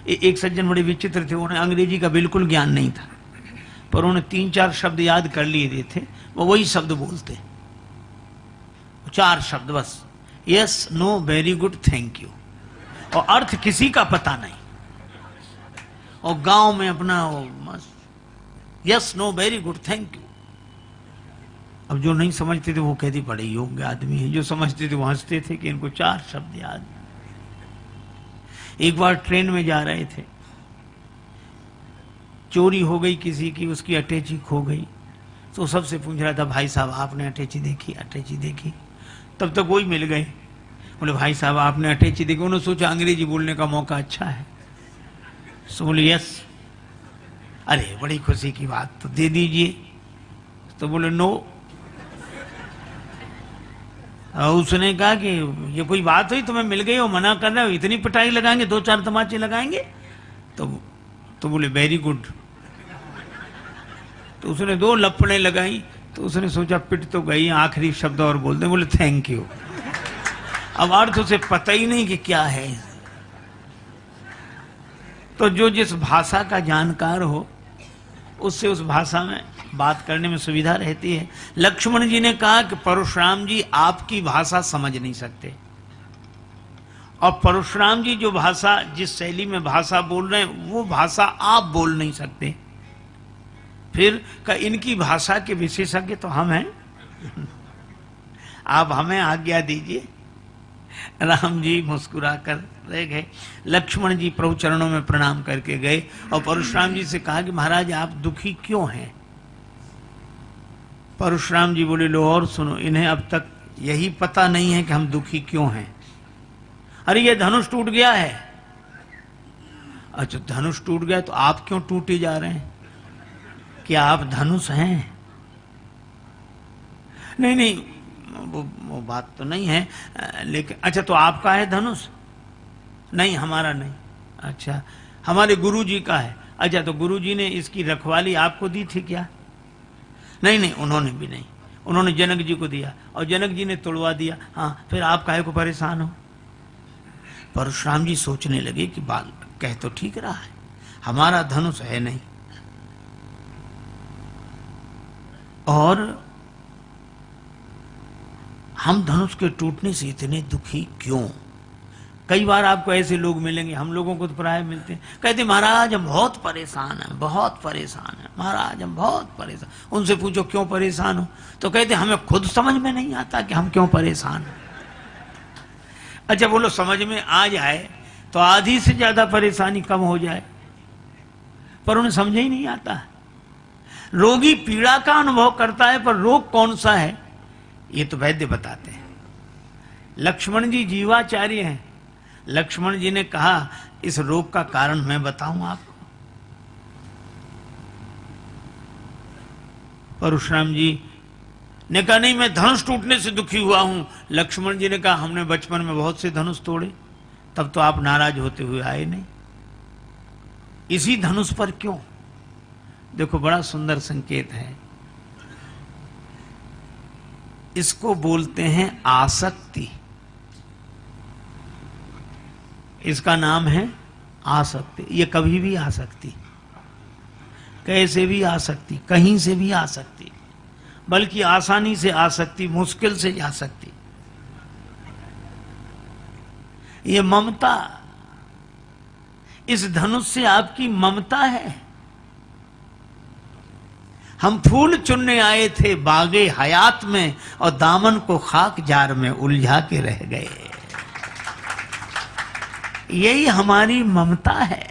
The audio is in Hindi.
एक सज्जन बड़े विचित्र थे, उन्हें अंग्रेजी का बिल्कुल ज्ञान नहीं था, पर उन्हें 3-4 शब्द याद कर लिए थे, वो वही शब्द बोलते, 4 शब्द बस, yes, no, very good, thank you, और अर्थ किसी का पता नहीं, और गांव में अपना मस्त yes, no, very good, thank you. अब जो नहीं समझते थे वो कहते बड़े योग्य आदमी है, जो समझते थे वो हंसते थे कि इनको 4 शब्द याद। एक बार ट्रेन में जा रहे थे, चोरी हो गई किसी की, उसकी अटैची खो गई, तो सबसे पूछ रहा था, भाई साहब आपने अटैची देखी? अटैची देखी? तब तक वही मिल गए, बोले भाई साहब आपने अटैची देखी? उन्होंने सोचा अंग्रेजी बोलने का मौका अच्छा है, सो बोले यस। अरे बड़ी खुशी की बात, तो दे दीजिए। तो बोले नो। उसने कहा कि ये कोई बात हुई, तुम्हें मिल गई हो, मना कर रहे हो, इतनी पिटाई लगाएंगे, 2-4 तमाचे लगाएंगे? तो बोले वेरी गुड। तो उसने 2 लपड़े लगाई, तो उसने सोचा पिट तो गई, आखिरी शब्द और बोल दे, बोले थैंक यू। अब अर्थ उसे पता ही नहीं कि क्या है। तो जो जिस भाषा का जानकार हो, उससे उस भाषा में बात करने में सुविधा रहती है। लक्ष्मण जी ने कहा कि परशुराम जी आपकी भाषा समझ नहीं सकते, और परशुराम जी जो भाषा, जिस शैली में भाषा बोल रहे हैं, वो भाषा आप बोल नहीं सकते। फिर का इनकी भाषा के विशेषज्ञ तो हम हैं, आप हमें आज्ञा दीजिए। राम जी मुस्कुरा कर रह गए। लक्ष्मण जी प्रभु चरणों में प्रणाम करके गए और परशुराम जी से कहा कि महाराज आप दुखी क्यों हैं? परशुराम जी बोले लो और सुनो, इन्हें अब तक यही पता नहीं है कि हम दुखी क्यों हैं। अरे ये धनुष टूट गया है। अच्छा धनुष टूट गया तो आप क्यों टूटे जा रहे हैं? क्या आप धनुष हैं? नहीं नहीं वो बात तो नहीं है, लेकिन अच्छा तो आपका है धनुष? नहीं हमारा नहीं। अच्छा हमारे गुरुजी का है। अच्छा तो गुरुजी ने इसकी रखवाली आपको दी थी क्या? नहीं नहीं उन्होंने भी नहीं, उन्होंने जनक जी को दिया और जनक जी ने तोड़वा दिया। हाँ फिर आप काहे को परेशान हो? परशुराम जी सोचने लगे कि बाल कह तो ठीक रहा है, हमारा धनुष है नहीं और हम धनुष के टूटने से इतने दुखी क्यों? कई बार आपको ऐसे लोग मिलेंगे, हम लोगों को तो प्राय मिलते हैं, कहते महाराज हम बहुत परेशान हैं, बहुत परेशान हैं महाराज, हम बहुत परेशान। उनसे पूछो क्यों परेशान हो, तो कहते हमें खुद समझ में नहीं आता कि हम क्यों परेशान हैं। अच्छा बोलो समझ में आ जाए तो आधी से ज्यादा परेशानी कम हो जाए, पर उन्हें समझ ही नहीं आता। रोगी पीड़ा का अनुभव करता है पर रोग कौन सा है ये तो वैद्य बताते हैं। लक्ष्मण जी जीवाचार्य हैं। लक्ष्मण जी ने कहा इस रोग का कारण मैं बताऊं आपको। परशुराम जी ने कहा नहीं मैं धनुष टूटने से दुखी हुआ हूं। लक्ष्मण जी ने कहा हमने बचपन में बहुत से धनुष तोड़े, तब तो आप नाराज होते हुए आए नहीं, इसी धनुष पर क्यों? देखो बड़ा सुंदर संकेत है, इसको बोलते हैं आसक्ति। इसका नाम है आसक्ति। ये कभी भी आ सकती, कैसे भी आ सकती, कहीं से भी आ सकती, बल्कि आसानी से आ सकती, मुश्किल से जा सकती। ये ममता, इस धनुष से आपकी ममता है। हम फूल चुनने आए थे बागे हयात में और दामन को खाक जार में उलझा के रह गए। यही हमारी ममता है।